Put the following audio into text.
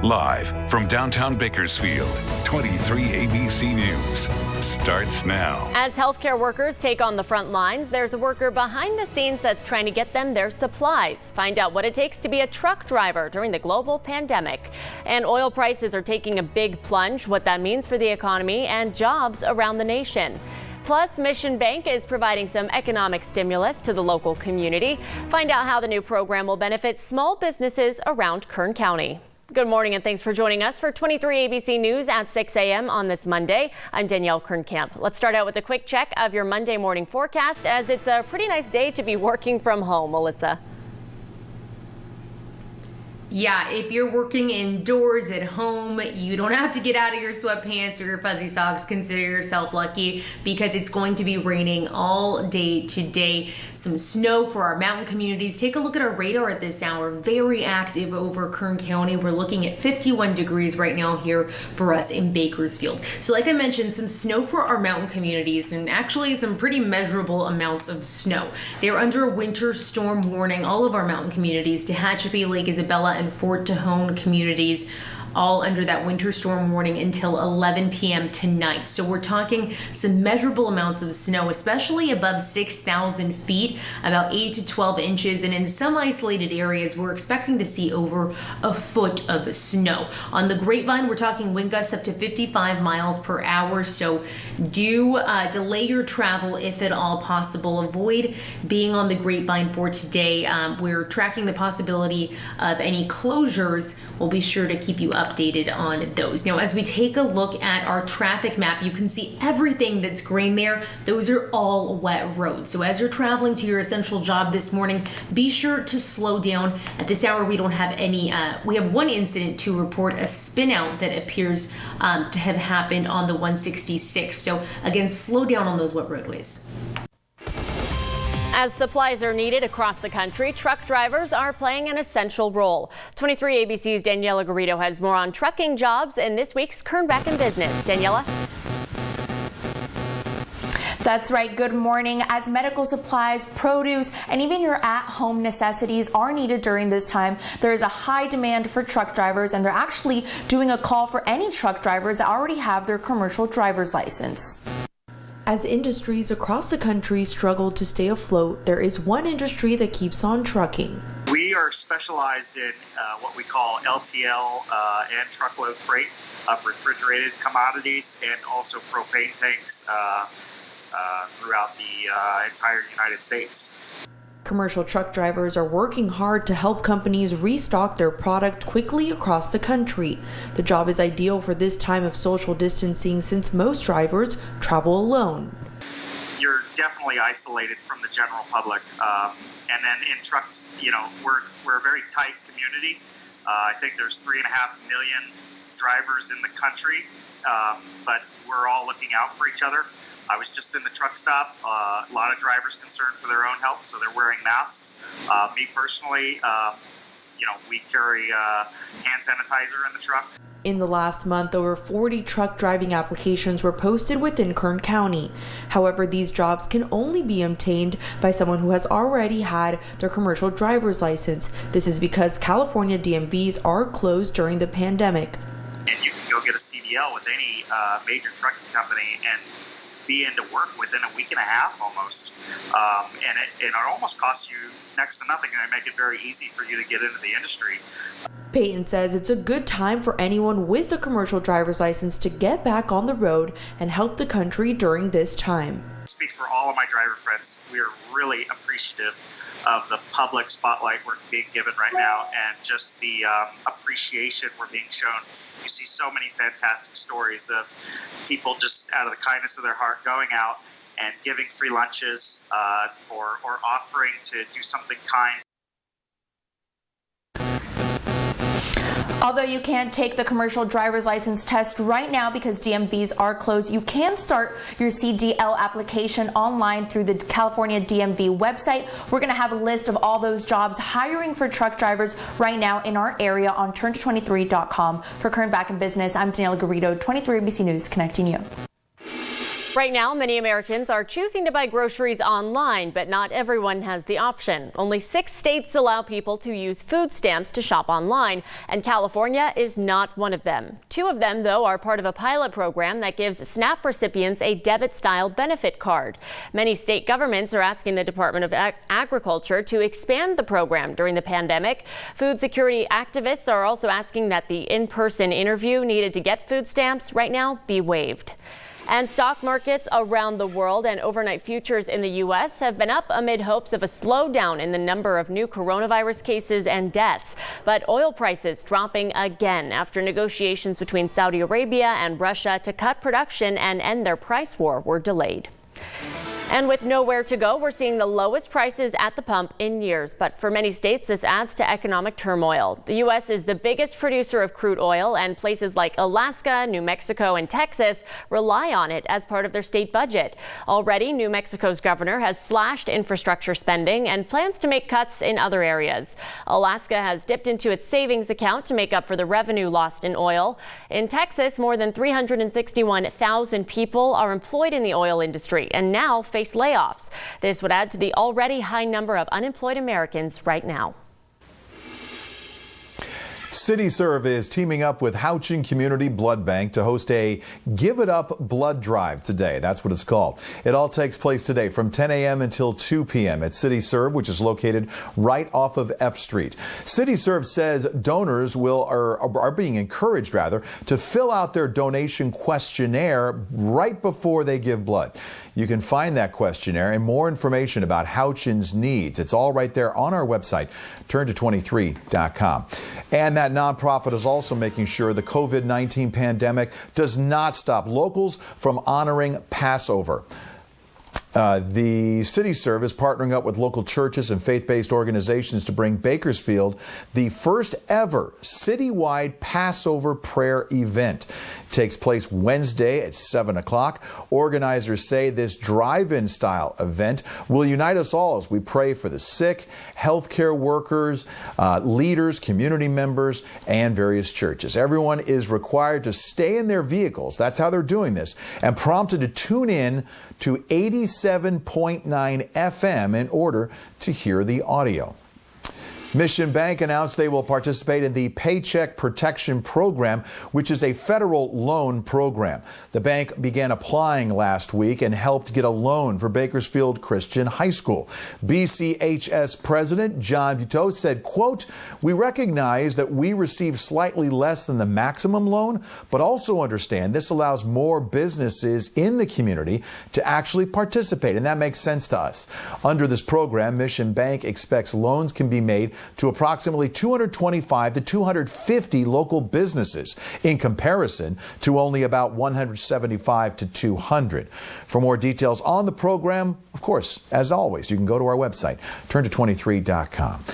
Live from downtown Bakersfield, 23 ABC News starts now. As healthcare workers take on the front lines, there's a worker behind the scenes that's trying to get them their supplies. Find out what it takes to be a truck driver during the global pandemic. And oil prices are taking a big plunge, what that means for the economy and jobs around the nation. Plus, Mission Bank is providing some economic stimulus to the local community. Find out how the new program will benefit small businesses around Kern County. Good morning and thanks for joining us for 23 ABC News at 6 a.m. on this Monday. I'm Danielle Kernkamp. Let's start out with a quick check of your Monday morning forecast, as it's a pretty nice day to be working from home. Melissa. Yeah, if you're working indoors at home, you don't have to get out of your sweatpants or your fuzzy socks. Consider yourself lucky because it's going to be raining all day today. Some snow for our mountain communities. Take a look at our radar at this hour. Very active over Kern County. We're looking at 51 degrees right now here for us in Bakersfield. So like I mentioned, some snow for our mountain communities and actually some pretty measurable amounts of snow. They're under a winter storm warning. All of our mountain communities, Tehachapi, Lake Isabella, and Fort Tejon communities, all under that winter storm warning until 11 p.m. tonight. So we're talking some measurable amounts of snow, especially above 6,000 feet, about 8 to 12 inches. And in some isolated areas, we're expecting to see over a foot of snow. On the Grapevine, we're talking wind gusts up to 55 miles per hour. So do delay your travel if at all possible. Avoid being on the Grapevine for today. We're tracking the possibility of any closures. We'll be sure to keep you updated on those. Now, as we take a look at our traffic map, you can see everything that's green there. Those are all wet roads. So as you're traveling to your essential job this morning, be sure to slow down. At this hour, we don't have any, we have one incident to report, a spin out that appears to have happened on the 166. So again, slow down on those wet roadways. As supplies are needed across the country, truck drivers are playing an essential role. 23 ABC's Daniela Garrido has more on trucking jobs in this week's Kern Back in Business. Daniela? That's right. Good morning. As medical supplies, produce, and even your at-home necessities are needed during this time, there is a high demand for truck drivers, and they're actually doing a call for any truck drivers that already have their commercial driver's license. As industries across the country struggle to stay afloat, there is one industry that keeps on trucking. We are specialized in what we call LTL and truckload freight of refrigerated commodities and also propane tanks throughout the entire United States. Commercial truck drivers are working hard to help companies restock their product quickly across the country. The job is ideal for this time of social distancing since most drivers travel alone. You're definitely isolated from the general public. And then in trucks, you know, we're a very tight community. I think there's 3.5 million drivers in the country, but we're all looking out for each other. I was just in the truck stop. A lot of drivers concerned for their own health, so they're wearing masks. Me personally, we carry hand sanitizer in the truck. In the last month, over 40 truck driving applications were posted within Kern County. However, these jobs can only be obtained by someone who has already had their commercial driver's license. This is because California DMVs are closed during the pandemic. And you can go get a CDL with any major trucking company and be into work within a week and a half almost. And it almost costs you next to nothing, and it make it very easy for you to get into the industry. Peyton says it's a good time for anyone with a commercial driver's license to get back on the road and help the country during this time. I speak for all of my driver friends. We are really appreciative of the public spotlight we're being given right now and just the appreciation we're being shown. You see so many fantastic stories of people just out of the kindness of their heart going out and giving free lunches or offering to do something kind. Although you can't take the commercial driver's license test right now because DMVs are closed, you can start your CDL application online through the California DMV website. We're going to have a list of all those jobs hiring for truck drivers right now in our area on turn23.com. For Kern Back in Business, I'm Daniela Garrido, 23 ABC News, connecting you. Right now, many Americans are choosing to buy groceries online, but not everyone has the option. Only 6 states allow people to use food stamps to shop online, and California is not one of them. 2 of them, though, are part of a pilot program that gives SNAP recipients a debit-style benefit card. Many state governments are asking the Department of Agriculture to expand the program during the pandemic. Food security activists are also asking that the in-person interview needed to get food stamps right now be waived. And stock markets around the world and overnight futures in the U.S. have been up amid hopes of a slowdown in the number of new coronavirus cases and deaths. But oil prices dropping again after negotiations between Saudi Arabia and Russia to cut production and end their price war were delayed. And with nowhere to go, we're seeing the lowest prices at the pump in years. But for many states, this adds to economic turmoil. The U.S. is the biggest producer of crude oil, and places like Alaska, New Mexico, and Texas rely on it as part of their state budget. Already, New Mexico's governor has slashed infrastructure spending and plans to make cuts in other areas. Alaska has dipped into its savings account to make up for the revenue lost in oil. In Texas, more than 361,000 people are employed in the oil industry and now face layoffs. This would add to the already high number of unemployed Americans right now. CityServe is teaming up with Houchin Community Blood Bank to host a Give It Up blood drive today. That's what it's called. It all takes place today from 10 a.m. until 2 p.m. at CityServe, which is located right off of F Street. CityServe says donors are being encouraged to fill out their donation questionnaire right before they give blood. You can find that questionnaire and more information about Houchin's needs. It's all right there on our website, turn223.com. And that nonprofit is also making sure the COVID-19 pandemic does not stop locals from honoring Passover. The CityServe is partnering up with local churches and faith-based organizations to bring Bakersfield the first ever citywide Passover prayer event. It takes place Wednesday at 7 o'clock. Organizers say this drive-in style event will unite us all as we pray for the sick, healthcare workers, leaders, community members, and various churches. Everyone is required to stay in their vehicles. That's how they're doing this, and prompted to tune in to 87.9 FM in order to hear the audio. Mission Bank announced they will participate in the Paycheck Protection Program, which is a federal loan program. The bank began applying last week and helped get a loan for Bakersfield Christian High School. BCHS President John Buteau said, quote, "We recognize that we receive slightly less than the maximum loan, but also understand this allows more businesses in the community to actually participate, and that makes sense to us." Under this program, Mission Bank expects loans can be made to approximately 225 to 250 local businesses, in comparison to only about 175 to 200. For more details on the program, of course, as always, you can go to our website, turn223.com.